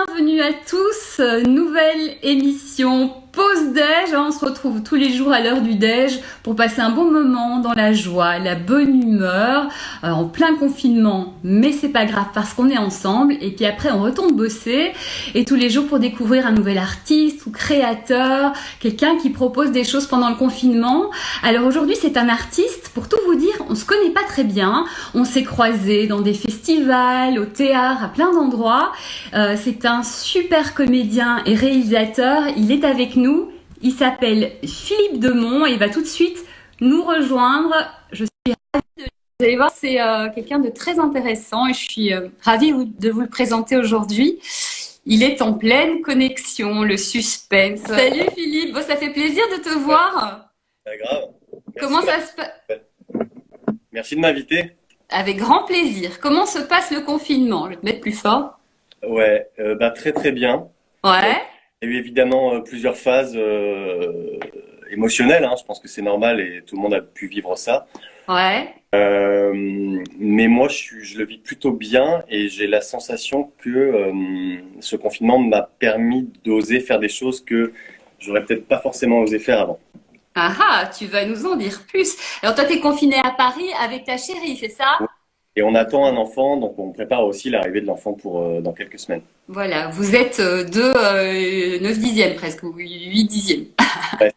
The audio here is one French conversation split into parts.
Bienvenue à tous, nouvelle émission Pause Déj. On se retrouve tous les jours à l'heure du déj pour passer un bon moment dans la joie, la bonne humeur, en plein confinement. Mais c'est pas grave parce qu'on est ensemble et puis après on retourne bosser et tous les jours pour découvrir un nouvel artiste ou créateur, quelqu'un qui propose des choses pendant le confinement. Alors aujourd'hui c'est un artiste, pour tout vous dire, on se connaît pas très bien, on s'est croisés dans des festivals, au théâtre, à plein d'endroits. C'est un super comédien et réalisateur, il est avec nous, il s'appelle Philippe Demont et il va tout de suite nous rejoindre. Je suis ravie vous allez voir, c'est quelqu'un de très intéressant et je suis ravie de vous le présenter aujourd'hui. Il est en pleine connexion, le suspense. Salut Philippe, bon, ça fait plaisir de te voir. Pas grave. Comment ça se passe? Merci de m'inviter. Avec grand plaisir. Comment se passe le confinement? Je vais te mettre plus fort. Ouais, très très bien. Ouais. Il y a eu évidemment plusieurs phases émotionnelles, hein. Je pense que c'est normal et tout le monde a pu vivre ça. Ouais. Mais moi, je le vis plutôt bien et j'ai la sensation que ce confinement m'a permis d'oser faire des choses que j'aurais peut-être pas forcément osé faire avant. Ah ah, tu vas nous en dire plus. Alors toi, tu es confiné à Paris avec ta chérie, c'est ça? Et on attend un enfant, donc on prépare aussi l'arrivée de l'enfant pour dans quelques semaines. Voilà, vous êtes de 9 dixièmes presque, ou 8 dixièmes. Ouais.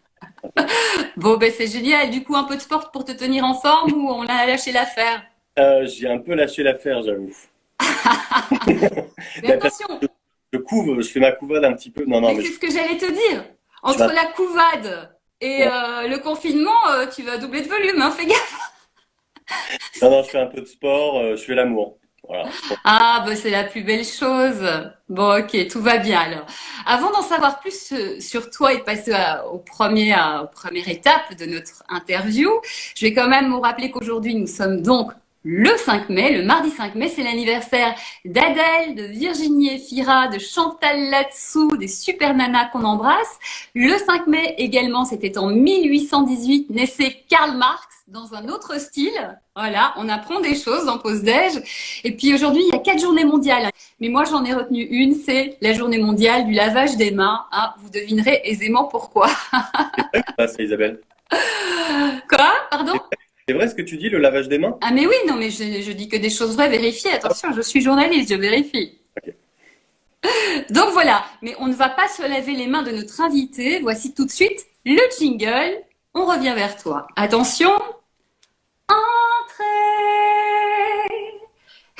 Bon, ben c'est génial. Du coup, un peu de sport pour te tenir en forme ou on a lâché l'affaire? J'ai un peu lâché l'affaire, j'avoue. Mais attention, Je fais ma couvade un petit peu. Non, non, mais mais c'est ce que j'allais te dire. tu Entre vas. la couvade et le confinement, tu vas doubler de volume, hein, fais gaffe. Non, non, je fais un peu de sport, je fais l'amour. Voilà. Ah, bah, c'est la plus belle chose. Bon, ok, tout va bien alors. Avant d'en savoir plus sur toi et de passer aux première étape de notre interview, je vais quand même vous rappeler qu'aujourd'hui, nous sommes donc le 5 mai, le mardi 5 mai, c'est l'anniversaire d'Adèle, de Virginie Efira, de Chantal Latsou, des super nanas qu'on embrasse. Le 5 mai également, c'était en 1818, naissait Karl Marx dans un autre style. Voilà, on apprend des choses en pause déj. Et puis aujourd'hui, il y a 4 journées mondiales. Mais moi, j'en ai retenu une, c'est la journée mondiale du lavage des mains. Ah, vous devinerez aisément pourquoi. Ah, c'est Isabelle. Quoi? Pardon? C'est vrai ce que tu dis, le lavage des mains? Ah mais oui, non mais je dis que des choses vraies, vérifiées. Attention, je suis journaliste, je vérifie. Ok. Donc voilà, mais on ne va pas se laver les mains de notre invité. Voici tout de suite le jingle. On revient vers toi. Attention. Entrez.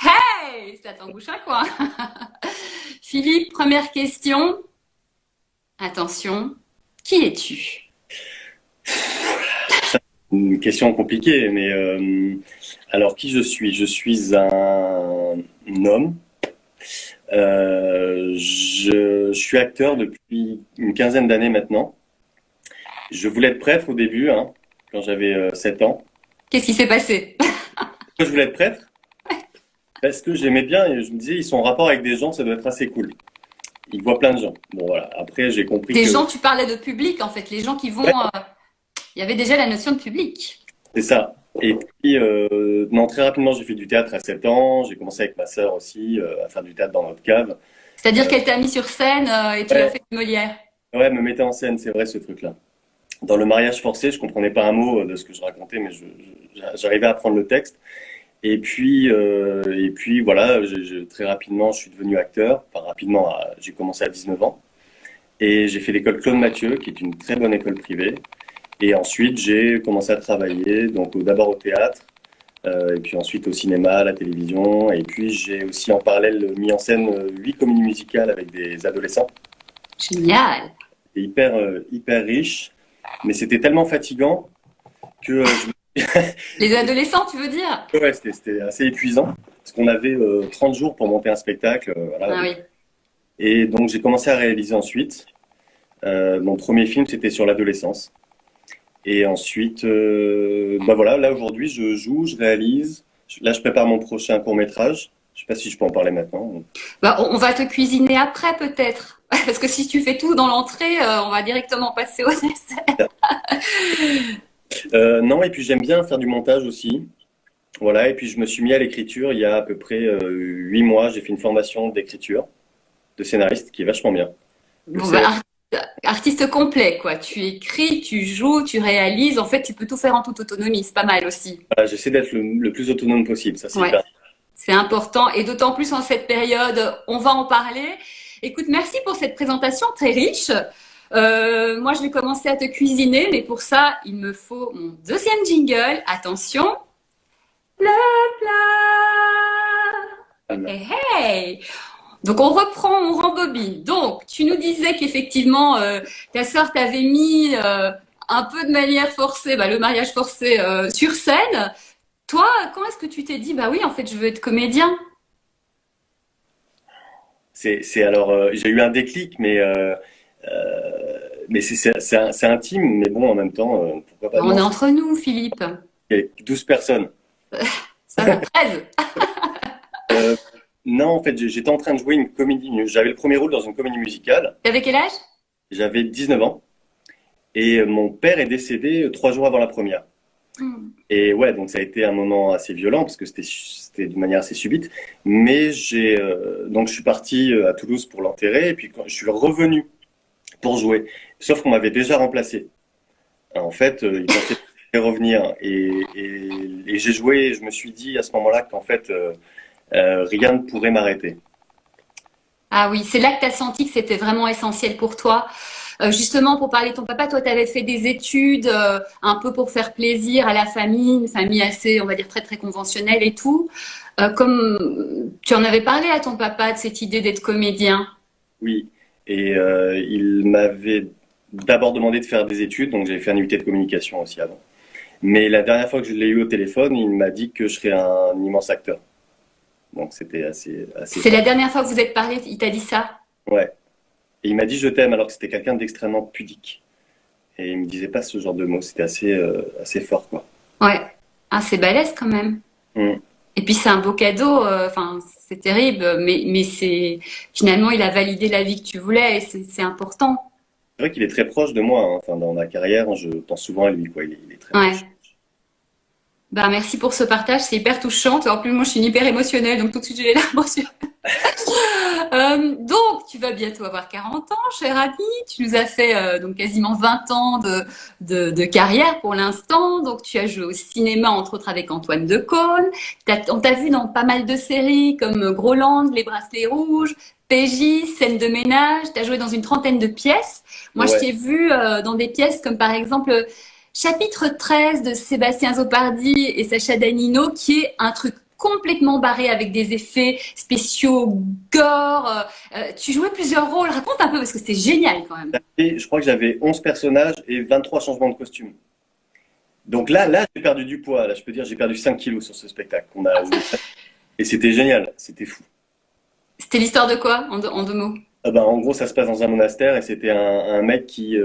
Hey, ça t'embouche un coin. Philippe, première question. Attention. Qui es-tu? Une question compliquée, mais alors qui je suis? Je suis un homme. Je suis acteur depuis une quinzaine d'années maintenant. Je voulais être prêtre au début, hein, quand j'avais 7 ans. Qu'est-ce qui s'est passé? Pourquoi je voulais être prêtre? Parce que j'aimais bien et je me disais, ils sont en rapport avec des gens, ça doit être assez cool. Ils voient plein de gens. Bon voilà, après j'ai compris Des que gens, tu parlais de public en fait, les gens qui vont. ouais, Il y avait déjà la notion de public. c'est ça. Et puis, non, très rapidement, j'ai fait du théâtre à 7 ans. J'ai commencé avec ma sœur aussi à faire du théâtre dans notre cave. C'est-à-dire qu'elle t'a mis sur scène et tu as Ouais, fait une Molière. ouais, me mettait en scène, c'est vrai ce truc-là. Dans le mariage forcé, je comprenais pas un mot de ce que je racontais, mais j'arrivais à apprendre le texte. Et puis voilà, très rapidement, je suis devenu acteur. Enfin, rapidement, j'ai commencé à 19 ans. Et j'ai fait l'école Claude Mathieu, qui est une très bonne école privée. Et ensuite, j'ai commencé à travailler, donc d'abord au théâtre, et puis ensuite au cinéma, à la télévision. Et puis j'ai aussi en parallèle mis en scène 8 comédies musicales avec des adolescents. Génial. C'était hyper riche, mais c'était tellement fatigant que Les adolescents, tu veux dire? ouais, c'était assez épuisant. Parce qu'on avait 30 jours pour monter un spectacle. Voilà. Ah oui. Et donc j'ai commencé à réaliser ensuite. Mon premier film, c'était sur l'adolescence. Et ensuite, voilà, là aujourd'hui, je joue, je réalise. Là, je prépare mon prochain court-métrage. Je sais pas si je peux en parler maintenant. Bah, on va te cuisiner après peut-être. Parce que si tu fais tout dans l'entrée, on va directement passer au dessert. Non, et puis j'aime bien faire du montage aussi. Voilà, et puis je me suis mis à l'écriture il y a à peu près 8 mois. J'ai fait une formation d'écriture. de scénariste qui est vachement bien. Le Bon, scénario, artiste complet, quoi. Tu écris, tu joues, tu réalises. En fait, tu peux tout faire en toute autonomie. C'est pas mal aussi. voilà, j'essaie d'être le plus autonome possible. Ça, c'est Ouais, hyper. c'est important. Et d'autant plus en cette période, on va en parler. Écoute, merci pour cette présentation très riche. Moi, je vais commencer à te cuisiner, mais pour ça, il me faut mon deuxième jingle. Attention. Le plat. Hey, hey. Donc on reprend, on rembobine. Donc tu nous disais qu'effectivement ta sœur t'avait mis un peu de manière forcée, le mariage forcé sur scène. Toi, quand est-ce que tu t'es dit bah oui en fait je veux être comédien? Alors, j'ai eu un déclic, mais c'est intime, mais bon, en même temps, pourquoi pas. On Non, est entre nous, Philippe. il y a 12 personnes. Ça va 13. Euh, non, en fait, j'étais en train de jouer une comédie. J'avais le premier rôle dans une comédie musicale. T'avais quel âge? J'avais 19 ans. Et mon père est décédé 3 jours avant la première. Hmm. Et ouais, donc ça a été un moment assez violent parce que c'était d'une manière assez subite. Mais donc je suis parti à Toulouse pour l'enterrer et puis quand je suis revenu pour jouer. Sauf qu'on m'avait déjà remplacé. En fait, ils pensaient que j'allais revenir et j'ai joué. Et je me suis dit à ce moment-là qu'en fait rien ne pourrait m'arrêter. Ah oui, c'est là que tu as senti que c'était vraiment essentiel pour toi. Justement, pour parler de ton papa, toi, tu avais fait des études un peu pour faire plaisir à la famille, une famille assez, on va dire, très, très conventionnelle et tout. Comme tu en avais parlé à ton papa de cette idée d'être comédien. Oui. Et il m'avait d'abord demandé de faire des études, donc j'avais fait un UT de communication aussi avant. Mais la dernière fois que je l'ai eu au téléphone, il m'a dit que je serais un immense acteur. Donc c'était assez C'est la fort. dernière fois que vous êtes parlé, il t'a dit ça? Ouais. Et il m'a dit je t'aime alors que c'était quelqu'un d'extrêmement pudique. Et il me disait pas ce genre de mots. C'était assez fort, quoi. Ouais. Ah, c'est balèze quand même. Mm. Et puis c'est un beau cadeau, enfin c'est terrible, mais c'est finalement il a validé la vie que tu voulais et c'est important. C'est vrai qu'il est très proche de moi, hein. Enfin, dans ma carrière, je pense souvent à lui, quoi. Il est très proche. Ouais. Bah merci pour ce partage, c'est hyper touchant. Et en plus moi je suis une hyper émotionnelle, donc tout de suite j'ai les larmes aux yeux. Donc, tu vas bientôt avoir 40 ans, cher ami. Tu nous as fait donc quasiment 20 ans de carrière pour l'instant. Donc, tu as joué au cinéma, entre autres avec Antoine Decaune. On t'a vu dans pas mal de séries comme Groland, Les Bracelets Rouges, PJ, Scène de ménage. Tu as joué dans une trentaine de pièces. Moi, je Ouais. t'ai vu dans des pièces comme par exemple Chapitre 13 de Sébastien Zopardi et Sacha Danino, qui est un truc complètement barré avec des effets spéciaux gore. Tu jouais plusieurs rôles. Raconte un peu parce que c'était génial quand même. Et je crois que j'avais 11 personnages et 23 changements de costume. Donc là, j'ai perdu du poids. Là, je peux dire, j'ai perdu 5 kilos sur ce spectacle qu'on a joué. Et c'était génial. C'était fou. C'était l'histoire de quoi en deux mots? Ah ben, en gros, ça se passe dans un monastère et c'était un mec qui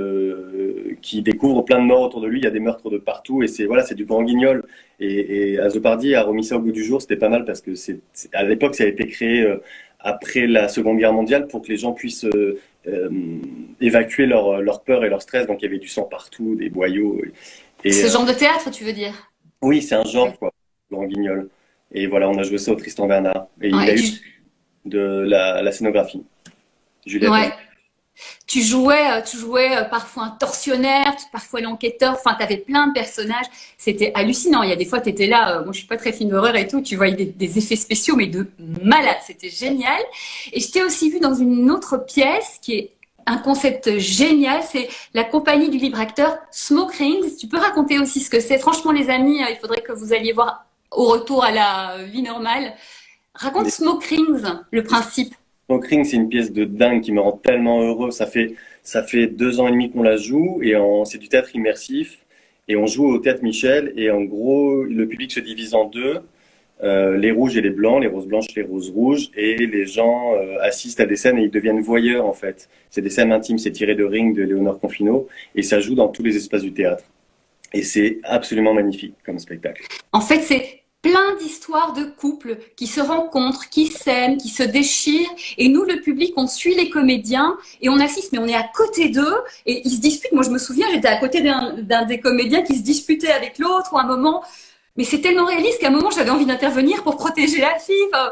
découvre plein de morts autour de lui. Il y a des meurtres de partout et c'est du grand guignol. Et Azopardi a remis ça au goût du jour. C'était pas mal parce que à l'époque, ça a été créé après la Seconde Guerre mondiale pour que les gens puissent euh, évacuer leur peur et leur stress. Donc il y avait du sang partout, des boyaux. Et Ce genre de théâtre, tu veux dire? oui, c'est un Ouais. genre quoi, le grand guignol. Et voilà, on a joué ça au Tristan Bernard. Et il Ouais, a eu de la scénographie, Juliette ouais. Henry. Tu jouais parfois un tortionnaire, parfois l'enquêteur. Enfin, tu avais plein de personnages. C'était hallucinant. Il y a des fois, tu étais là. Moi, je suis pas très film d'horreur et tout. Tu voyais des effets spéciaux, mais de malade. C'était génial. Et je t'ai aussi vu dans une autre pièce qui est un concept génial. C'est la compagnie du libre acteur Smoke Rings. Tu peux raconter aussi ce que c'est. Franchement, les amis, il faudrait que vous alliez voir au retour à la vie normale. Raconte Les Smoke Rings, le principe. Smoke Ring, c'est une pièce de dingue qui me rend tellement heureux. Ça fait 2 ans et demi qu'on la joue et c'est du théâtre immersif et on joue au Théâtre Michel et en gros le public se divise en deux, les rouges et les blancs, les roses blanches, les roses rouges et les gens assistent à des scènes et ils deviennent voyeurs en fait. C'est des scènes intimes, c'est tiré de Ring de Léonore Confino et ça joue dans tous les espaces du théâtre et c'est absolument magnifique comme spectacle. En fait, c'est plein d'histoires de couples qui se rencontrent, qui s'aiment, qui se déchirent. Et nous, le public, on suit les comédiens et on assiste, mais on est à côté d'eux et ils se disputent. Moi, je me souviens, j'étais à côté d'un des comédiens qui se disputait avec l'autre ou un moment. Mais c'est tellement réaliste qu'à un moment, j'avais envie d'intervenir pour protéger la fille. Enfin,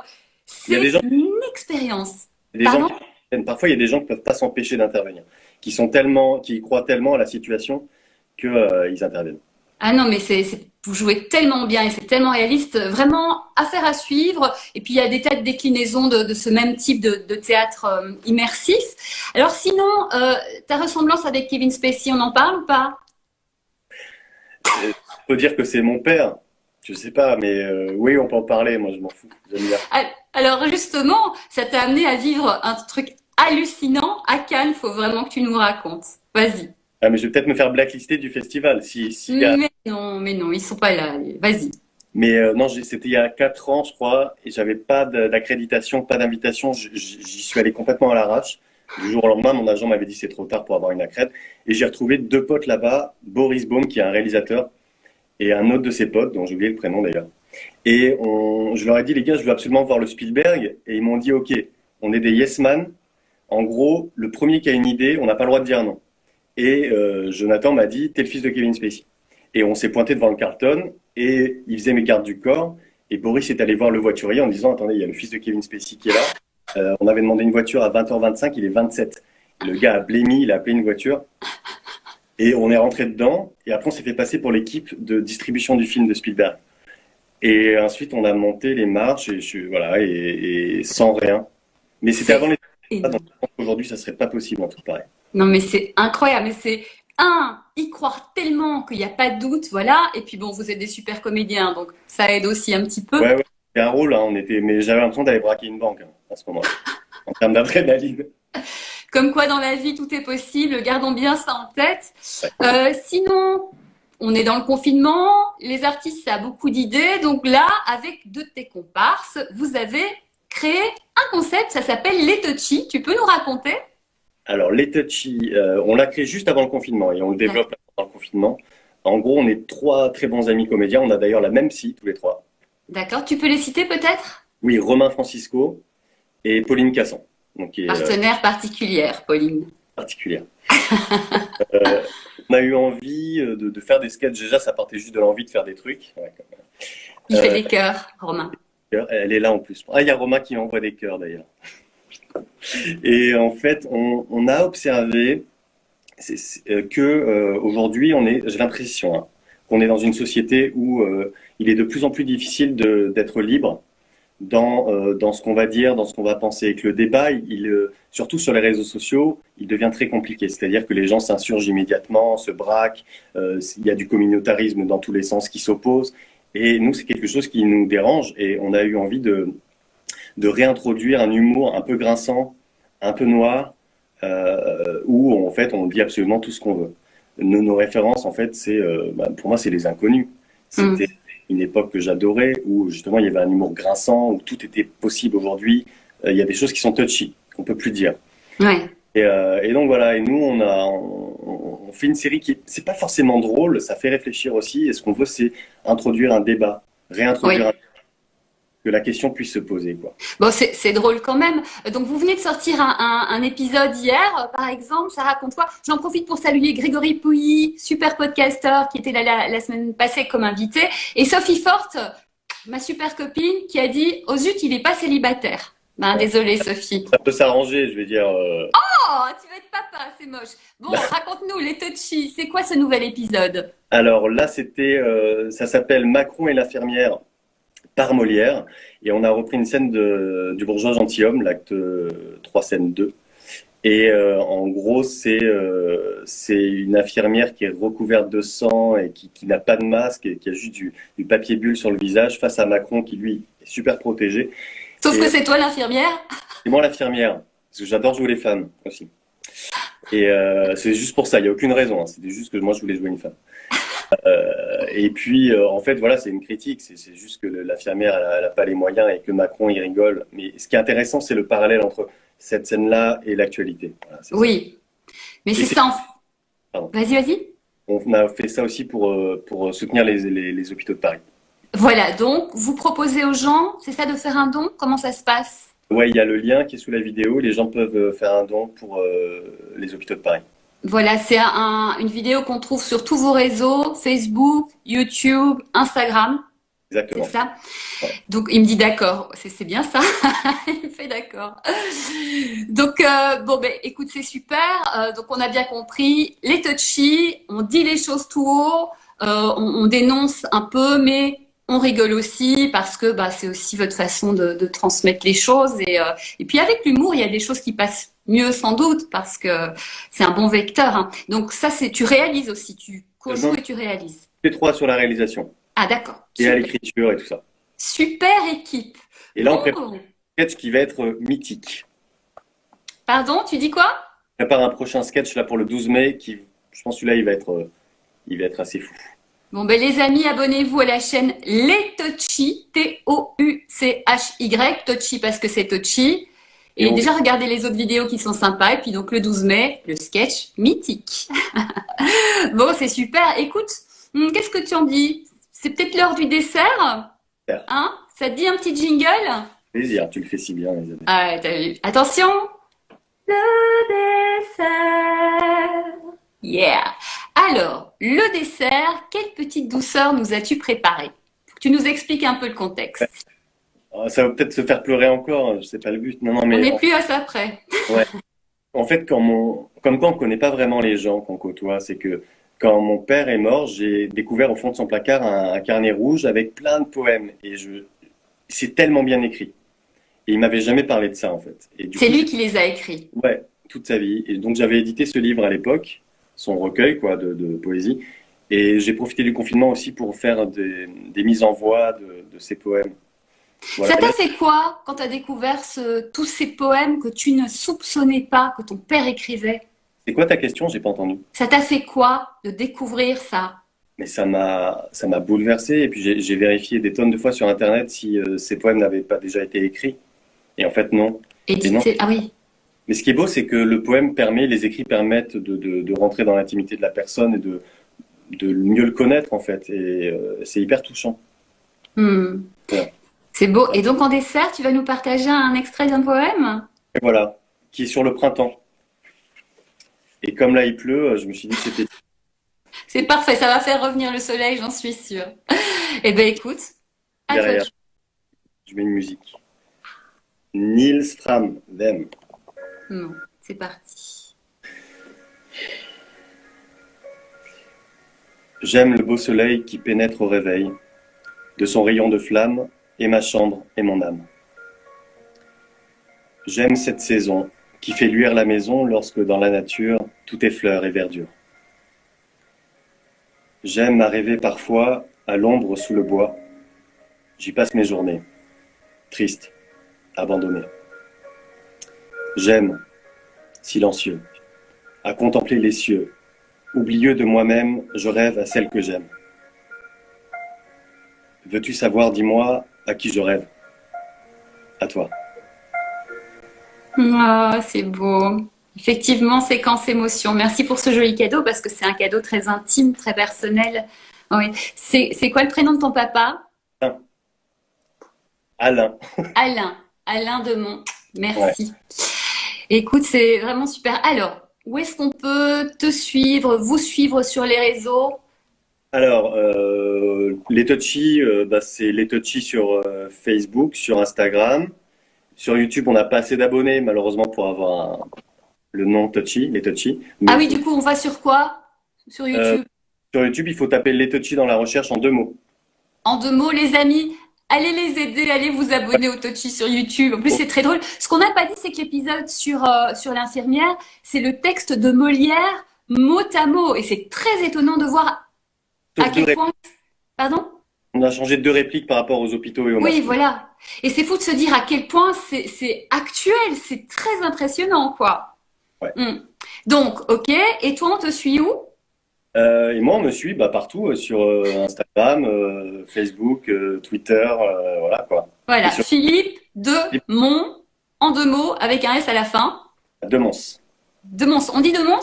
Il y a des c'est gens, une expérience. des gens Pardon? qui Parfois, il y a des gens qui peuvent pas s'empêcher d'intervenir, qui croient tellement à la situation que, ils interviennent. Ah non, mais vous jouez tellement bien et c'est tellement réaliste, vraiment affaire à suivre. Et puis il y a des tas de déclinaisons de ce même type de théâtre immersif. Alors sinon, ta ressemblance avec Kevin Spacey, on en parle ou pas? On peut dire que c'est mon père. Je sais pas, mais oui, on peut en parler. Moi, je m'en fous. J'aime bien. Alors justement, ça t'a amené à vivre un truc hallucinant à Cannes. Faut vraiment que tu nous racontes. Vas-y. Ah, mais je vais peut-être me faire blacklister du festival. Mais non, ils sont pas là. Vas-y. Mais non, c'était il y a 4 ans, je crois, et j'avais pas d'accréditation, pas d'invitation. J'y suis allé complètement à l'arrache. Du jour au lendemain, mon agent m'avait dit c'est trop tard pour avoir une accrède. Et j'ai retrouvé 2 potes là-bas, Boris Baum, qui est un réalisateur, et un autre de ses potes, dont j'ai oublié le prénom d'ailleurs. Et je leur ai dit, les gars, je veux absolument voir le Spielberg. Et ils m'ont dit, OK, on est des yes man. En gros, le premier qui a une idée, on n'a pas le droit de dire non. Et Jonathan m'a dit, t'es le fils de Kevin Spacey. Et on s'est pointé devant le Carlton et il faisait mes gardes du corps. Et Boris est allé voir le voiturier en disant, attendez, il y a le fils de Kevin Spacey qui est là. On avait demandé une voiture à 20h25, il est 27. Et le gars a blémi, il a appelé une voiture. Et on est rentré dedans. Et après, on s'est fait passer pour l'équipe de distribution du film de Spielberg. Et ensuite, on a monté les marches voilà, et sans rien. Mais c'était avant les... Aujourd'hui, ça serait pas possible, un truc pareil. Non, mais c'est incroyable. Mais c'est y croire tellement qu'il n'y a pas de doute, voilà. Et puis bon, vous êtes des super comédiens, donc ça aide aussi un petit peu. Ouais, c'était un rôle, hein, mais j'avais l'impression d'aller braquer une banque à ce moment-là, en termes d'adrénaline. Comme quoi, dans la vie, tout est possible. Gardons bien ça en tête. Sinon, on est dans le confinement. Les artistes, ça a beaucoup d'idées. Donc là, avec 2 de tes comparses, vous avez créé un concept. Ça s'appelle Les Touchy. Tu peux nous raconter? Alors, Les Touchy, on l'a créé juste avant le confinement et on le développe pendant le confinement. En gros, on est 3 très bons amis comédiens. On a d'ailleurs la même psy, tous les 3. D'accord. Tu peux les citer peut-être? Oui, Romain Francisco et Pauline Cassan. Donc, Partenaire particulière, Pauline. Particulière. On a eu envie de faire des sketchs. Déjà, ça partait juste de l'envie de faire des trucs. Ouais, il fait des cœurs, Romain. Elle est là en plus. Ah, il y a Romain qui envoie des cœurs d'ailleurs. Et en fait, on a observé que aujourd'hui, j'ai l'impression qu'on est dans une société où il est de plus en plus difficile d'être libre dans ce qu'on va dire, dans ce qu'on va penser. Et que le débat, surtout sur les réseaux sociaux, il devient très compliqué. C'est-à-dire que les gens s'insurgent immédiatement, se braquent, il y a du communautarisme dans tous les sens qui s'opposent. Et nous, c'est quelque chose qui nous dérange et on a eu envie de réintroduire un humour un peu grinçant, un peu noir, où en fait on dit absolument tout ce qu'on veut. Nos références, en fait, pour moi, c'est les inconnus. C'était une époque que j'adorais, où justement il y avait un humour grinçant, où tout était possible. Aujourd'hui, il y a des choses qui sont touchy, qu'on peut plus dire. Ouais. Et donc voilà, et nous on fait une série c'est pas forcément drôle, ça fait réfléchir aussi. Et ce qu'on veut, c'est introduire un débat, réintroduire que la question puisse se poser, quoi. Bon, c'est drôle quand même. Donc, vous venez de sortir un épisode hier, par exemple. Ça raconte quoi? J'en profite pour saluer Grégory Pouilly, super podcasteur, qui était là la semaine passée comme invité. Et Sophie Forte, ma super copine, qui a dit « Oh zut, il est pas célibataire ». Ben, désolée, Sophie. Ça peut s'arranger, je vais dire. Oh, tu vas être papa, c'est moche. Bon, raconte-nous, les touchy, c'est quoi ce nouvel épisode? Alors là, ça s'appelle Macron et l'infirmière par Molière. Et on a repris une scène du Bourgeois gentilhomme, l'acte 3, scène 2. Et en gros, c'est une infirmière qui est recouverte de sang et qui n'a pas de masque et qui a juste du papier bulle sur le visage face à Macron qui, lui, est super protégé. Sauf que c'est toi l'infirmière? C'est moi l'infirmière, parce que j'adore jouer les femmes aussi. Et c'est juste pour ça, il n'y a aucune raison. Hein. C'était juste que moi, je voulais jouer une femme. Et puis, en fait, voilà, c'est une critique. C'est juste que l'infirmière, elle n'a pas les moyens et que Macron, il rigole. Mais ce qui est intéressant, c'est le parallèle entre cette scène-là et l'actualité. Voilà, oui, mais c'est ça. Vas-y. On a fait ça aussi pour soutenir les hôpitaux de Paris. Voilà, donc vous proposez aux gens, c'est ça, de faire un don? Comment ça se passe? Ouais, il y a le lien qui est sous la vidéo. Les gens peuvent faire un don pour les hôpitaux de Paris. Voilà, c'est une vidéo qu'on trouve sur tous vos réseaux, Facebook, YouTube, Instagram. C'est exactement. ça? Ouais. Donc, il me dit d'accord. C'est bien ça. Il fait d'accord. Donc, bon, ben, écoute, c'est super. Donc, on a bien compris. Les touchy, on dit les choses tout haut, on dénonce un peu, mais on rigole aussi parce que bah, c'est aussi votre façon de transmettre les choses. Et puis, avec l'humour, il y a des choses qui passent mieux sans doute parce que c'est un bon vecteur, hein. Donc, ça, tu réalises aussi. Tu co-joues Non, et tu réalises. les trois sur la réalisation Ah, d'accord. et à Super. l'écriture et tout ça. Super équipe. Et là, on prépare Bon. un sketch qui va être mythique. Pardon, tu dis quoi? On prépare un prochain sketch là pour le 12 mai qui, je pense, celui-là, il va être assez fou. Bon, ben, les amis, abonnez-vous à la chaîne Les Touchy, Touchy, Touchy parce que c'est Touchy. Et Et on, déjà, regardez les autres vidéos qui sont sympas. Et puis, donc, le 12 mai, le sketch mythique. Bon, c'est super. Écoute, qu'est-ce que tu en dis? C'est peut-être l'heure du dessert? Hein? Ça te dit un petit jingle? plaisir, tu le fais si bien, Isabelle. Ah, t'as vu. Attention! Le dessert. Yeah. Alors, le dessert, quelle petite douceur nous as-tu préparé? Faut que tu nous expliques un peu le contexte. Ça va peut-être se faire pleurer encore, c'est pas le but. Non, non, On mais n'est plus à ça près. ouais. En fait, comme quoi on connaît pas vraiment les gens qu'on côtoie, c'est que quand mon père est mort, j'ai découvert au fond de son placard un carnet rouge avec plein de poèmes et c'est tellement bien écrit. Et il m'avait jamais parlé de ça en fait. Et du C'est coup, lui qui les a écrits. ouais, toute sa vie. Et donc j'avais édité ce livre à l'époque, son recueil quoi de poésie. Et j'ai profité du confinement aussi pour faire des mises en voix de ces poèmes. Voilà. Ça Et là, t'a fait quoi quand tu as découvert tous ces poèmes que tu ne soupçonnais pas que ton père écrivait? c'est quoi ta question? J'ai pas entendu. Ça t'a fait quoi de découvrir ça? Mais ça m'a bouleversé. Et puis j'ai vérifié des tonnes de fois sur Internet si ces poèmes n'avaient pas déjà été écrits. Et en fait, non. Et non. Édité. Ah oui. Mais ce qui est beau, c'est que le poème permet, les écrits permettent de rentrer dans l'intimité de la personne et de mieux le connaître, en fait. Et c'est hyper touchant. Hmm. Voilà. C'est beau. Et donc en dessert, tu vas nous partager un extrait d'un poème? Et voilà. Qui est sur le printemps. Et comme là, il pleut, je me suis dit que c'était C'est parfait, ça va faire revenir le soleil, j'en suis sûre. Eh ben écoute, à toi de derrière. jouer. Je mets une musique. Niels Fram, Them. Non, c'est parti. J'aime le beau soleil qui pénètre au réveil, de son rayon de flamme, et ma chambre et mon âme. J'aime cette saison qui fait luire la maison lorsque dans la nature tout est fleurs et verdure. J'aime à rêver parfois à l'ombre sous le bois. J'y passe mes journées, tristes, abandonnées. J'aime, silencieux, à contempler les cieux. Oublieux de moi-même, je rêve à celle que j'aime. Veux-tu savoir, dis-moi, à qui je rêve? À toi. Ah, c'est beau. Effectivement, séquence émotion. Merci pour ce joli cadeau parce que c'est un cadeau très intime, très personnel. Oui. C'est quoi le prénom de ton papa? Alain. Alain. Alain Demont. Ouais. Merci. Écoute, c'est vraiment super. Alors, où est-ce qu'on peut te suivre, vous suivre sur les réseaux? Alors, les Touchy, c'est les Touchy sur Facebook, sur Instagram. Sur YouTube, on n'a pas assez d'abonnés, malheureusement, pour avoir le nom Touchy, les Touchy. Ah Mais oui, du coup, on va sur quoi? Sur euh, YouTube. sur YouTube, il faut taper les Touchy dans la recherche en 2 mots. En 2 mots, les amis, allez les aider, allez vous abonner au Touchy sur YouTube. En plus, c'est très drôle. Ce qu'on n'a pas dit, c'est que l'épisode sur l'infirmière, c'est le texte de Molière, mot à mot. Et c'est très étonnant de voir à Sauf quel point... Pardon? on a changé 2 répliques par rapport aux hôpitaux et aux Oui, masques. voilà. Et c'est fou de se dire à quel point c'est actuel, c'est très impressionnant, quoi. Ouais. Donc, ok. Et toi, on te suit où? Et moi, on me suit partout, sur Instagram, Facebook, Twitter, voilà quoi. Voilà, Et sur Philippe Demont, en 2 mots, avec un S à la fin. Demence. Demons. On dit Demons?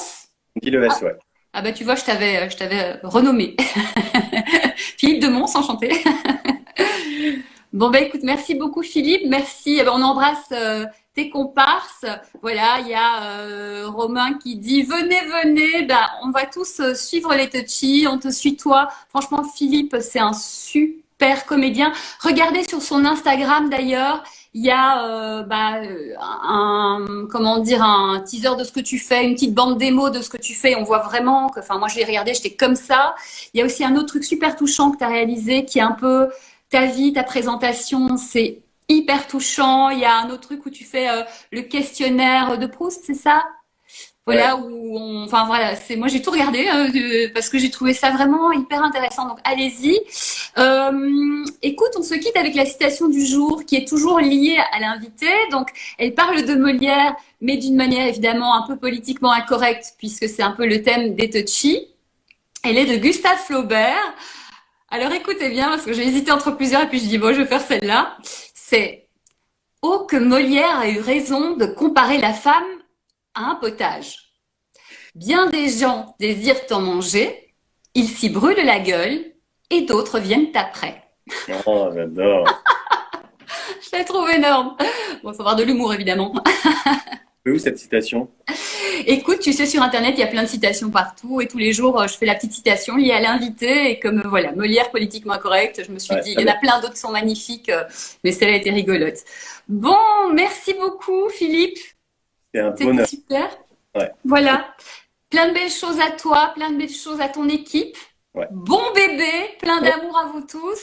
On dit le S, ouais. Ah bah tu vois, je t'avais renommé. Philippe Demons, enchanté. Bon bah écoute, merci beaucoup Philippe, merci. Eh ben, on embrasse tes comparses. Voilà, il y a Romain qui dit venez, venez. Bah, on va tous suivre les Touchy, on te suit toi. Franchement Philippe, c'est un super super comédien. Regardez sur son Instagram d'ailleurs, il y a comment dire, un teaser de ce que tu fais, une petite bande démo de ce que tu fais. On voit vraiment que, enfin moi je l'ai regardé, j'étais comme ça. Il y a aussi un autre truc super touchant que tu as réalisé qui est un peu ta vie, ta présentation, c'est hyper touchant. Il y a un autre truc où tu fais le questionnaire de Proust, c'est ça? Ouais. Voilà, enfin voilà, moi j'ai tout regardé parce que j'ai trouvé ça vraiment hyper intéressant. Donc allez-y. Écoute, on se quitte avec la citation du jour qui est toujours liée à l'invité. Donc elle parle de Molière, mais d'une manière évidemment un peu politiquement incorrecte puisque c'est un peu le thème des Touchy. Elle est de Gustave Flaubert. Alors écoutez bien parce que j'ai hésité entre plusieurs et puis je dis bon, je vais faire celle-là. C'est oh que Molière a eu raison de comparer la femme à un potage. Bien des gens désirent en manger, ils s'y brûlent la gueule et d'autres viennent après. Oh, j'adore. Je la trouve énorme. Bon, il faut avoir de l'humour évidemment. C'est où cette citation? Écoute, tu sais, sur Internet, il y a plein de citations partout et tous les jours, je fais la petite citation liée à l'invité et comme voilà, Molière politiquement incorrect, je me suis Ouais, dit, il très y en a bien. plein d'autres qui sont magnifiques, mais celle-là était rigolote. Bon, merci beaucoup Philippe, C'est un c'était bonheur. super. Ouais, Voilà. Plein de belles choses à toi, plein de belles choses à ton équipe. ouais, Bon bébé, plein ouais. d'amour à vous tous.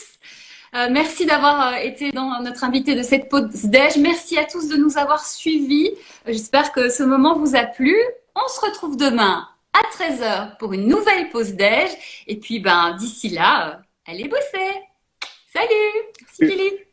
Merci d'avoir été dans notre invité de cette pause déj. Merci à tous de nous avoir suivis. J'espère que ce moment vous a plu. On se retrouve demain à 13h pour une nouvelle pause déj. Et puis, d'ici là, allez bosser. Salut. Merci Philippe.